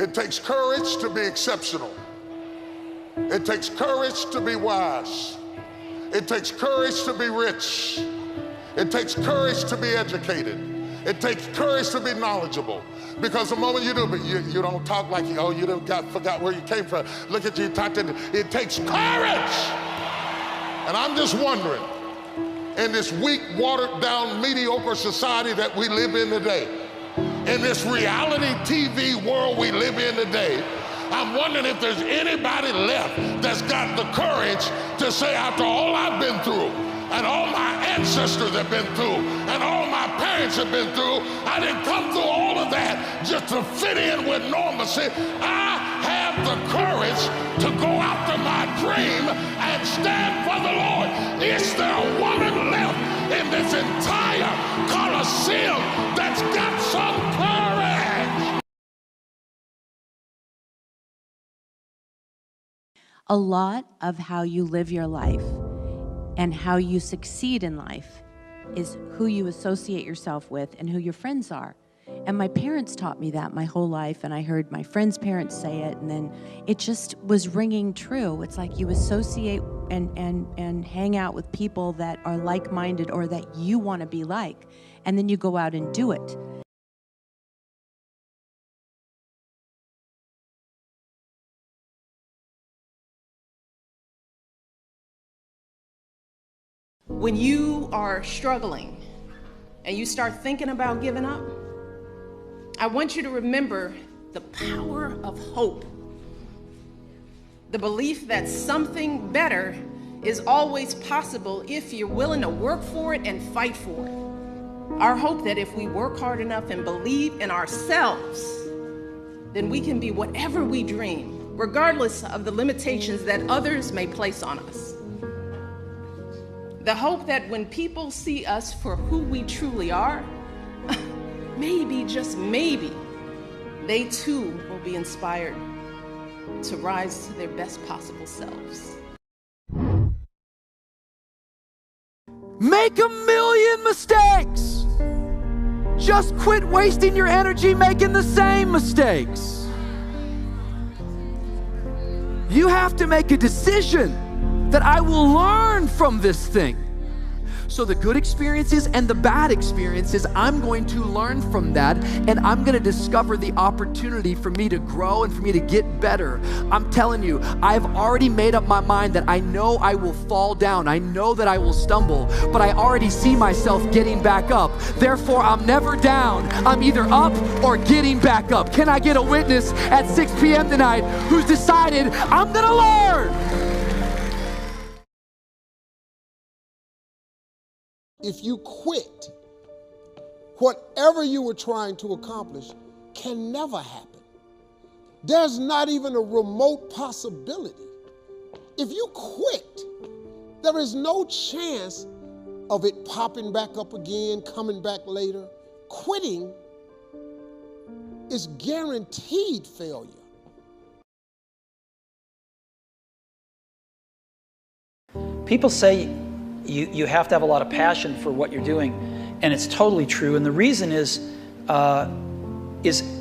It takes courage to be exceptional. It takes courage to be wise. It takes courage to be rich. It takes courage to be educated. It takes courage to be knowledgeable. Because the moment you do, but you don't talk like, oh, you forgot where you came from. Look at you, it takes courage. And I'm just wondering, in this weak, watered down, mediocre society that we live in today, in this reality TV world we live in today, I'm wondering if there's anybody left that's got the courage to say, after all I've been through, and all my ancestors have been through, and all my parents have been through, I didn't come through all of that just to fit in with normalcy. I have the courage to go after my dream and stand for the Lord. Is there a woman left in this entire Coliseum that's got some courage? A lot of how you live your life and how you succeed in life is who you associate yourself with and who your friends are. And my parents taught me that my whole life, and I heard my friends' parents say it, and then it just was ringing true. It's like you associate and hang out with people that are like-minded or that you want to be like, and then you go out and do it. When you are struggling and you start thinking about giving up, I want you to remember the power of hope. The belief that something better is always possible if you're willing to work for it and fight for it. Our hope that if we work hard enough and believe in ourselves, then we can be whatever we dream, regardless of the limitations that others may place on us. The hope that when people see us for who we truly are, maybe, just maybe, they too will be inspired to rise to their best possible selves. Make 1,000,000 mistakes. Just quit wasting your energy making the same mistakes. You have to make a decision that I will learn from this thing. So the good experiences and the bad experiences, I'm going to learn from that, and I'm going to discover the opportunity for me to grow and for me to get better. I'm telling you, I've already made up my mind that I know I will fall down. I know that I will stumble, but I already see myself getting back up. Therefore, I'm never down. I'm either up or getting back up. Can I get a witness at 6 p.m. tonight who's decided, I'm going to learn? If you quit, whatever you were trying to accomplish can never happen. There's not even a remote possibility. If you quit, there is no chance of it popping back up again, coming back later. Quitting is guaranteed failure. People say you have to have a lot of passion for what you're doing, and it's totally true. And the reason is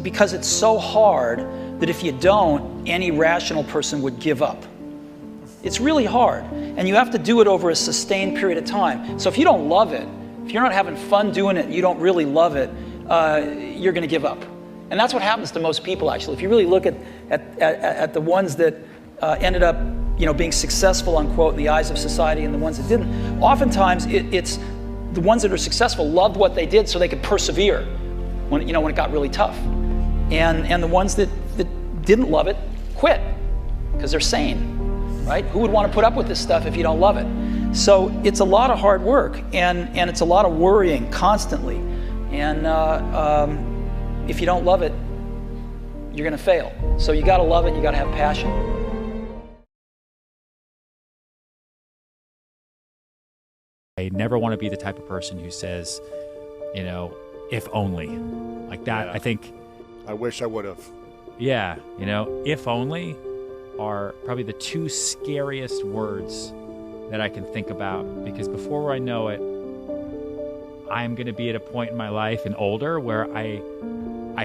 because it's so hard that if you don't, any rational person would give up. It's really hard, and you have to do it over a sustained period of time. So if you don't love it, if you're not having fun doing it, and you don't really love it, you're going to give up. And that's what happens to most people, actually. If you really look at the ones that ended up being successful, unquote, in the eyes of society, and the ones that didn't, oftentimes it's the ones that are successful loved what they did so they could persevere when it got really tough. And the ones that didn't love it quit because they're sane, right? Who would want to put up with this stuff if you don't love it? So it's a lot of hard work, and it's a lot of worrying constantly. And if you don't love it, you're going to fail. So you got to love it, you got to have passion. I never want to be the type of person who says, if only. Like that, yeah. I think... I wish I would have. Yeah, if only are probably the two scariest words that I can think about, because before I know it, I'm going to be at a point in my life and older where I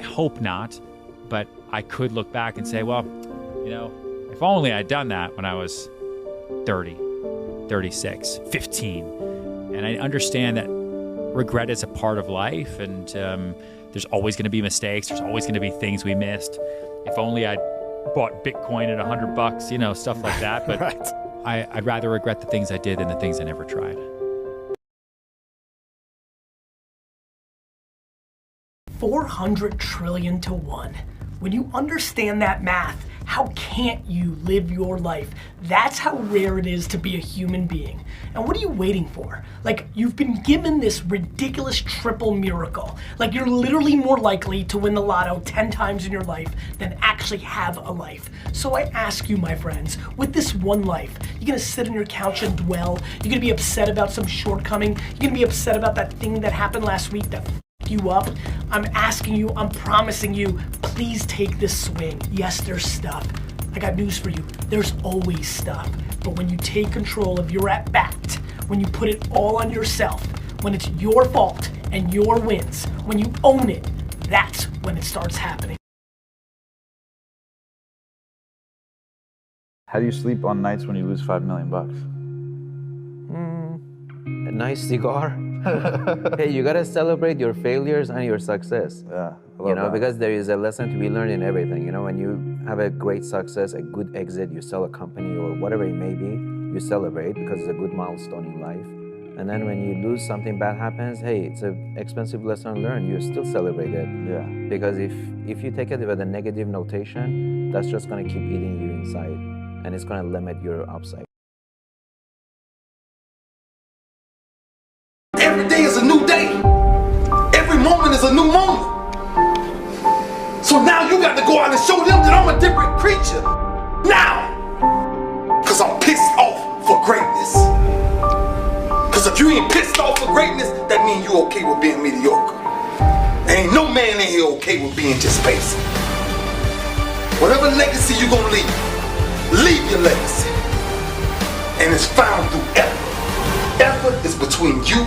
hope not, But I could look back and say, well, you know, if only I'd done that when I was 30, 36, 15. And I understand that regret is a part of life, and there's always going to be mistakes. There's always going to be things we missed. If only I'd bought Bitcoin at $100, you know, stuff like that. But Right. I'd rather regret the things I did than the things I never tried. 400 trillion to 1. When you understand that math, how can't you live your life? That's how rare it is to be a human being. And what are you waiting for? Like, you've been given this ridiculous triple miracle. Like, you're literally more likely to win the lotto 10 times in your life than actually have a life. So I ask you, my friends, with this one life, you're gonna sit on your couch and dwell? You're gonna be upset about some shortcoming? You're gonna be upset about that thing that happened last week that you up? I'm asking you, I'm promising you, please take this swing. Yes, there's stuff. I got news for you. There's always stuff. But when you take control of your at bat, when you put it all on yourself, when it's your fault and your wins, when you own it, that's when it starts happening. How do you sleep on nights when you lose $5 million? A nice cigar. Hey, you gotta celebrate your failures and your success. Yeah, I love You know, that. because there is a lesson to be learned in everything. You know, when you have a great success, a good exit, you sell a company or whatever it may be, you celebrate because it's a good milestone in life. And then when you lose, something bad happens, hey, it's an expensive lesson learned, you still celebrate it. Yeah. Because if you take it with a negative notation, that's just gonna keep eating you inside and it's gonna limit your upside. Every day is a new day. Every moment is a new moment. So now you got to go out and show them that I'm a different creature. Now. Because I'm pissed off for greatness. Because if you ain't pissed off for greatness, that means you okay with being mediocre. Ain't no man in here okay with being just basic. Whatever legacy you gonna leave your legacy. And it's found through effort. Effort is between you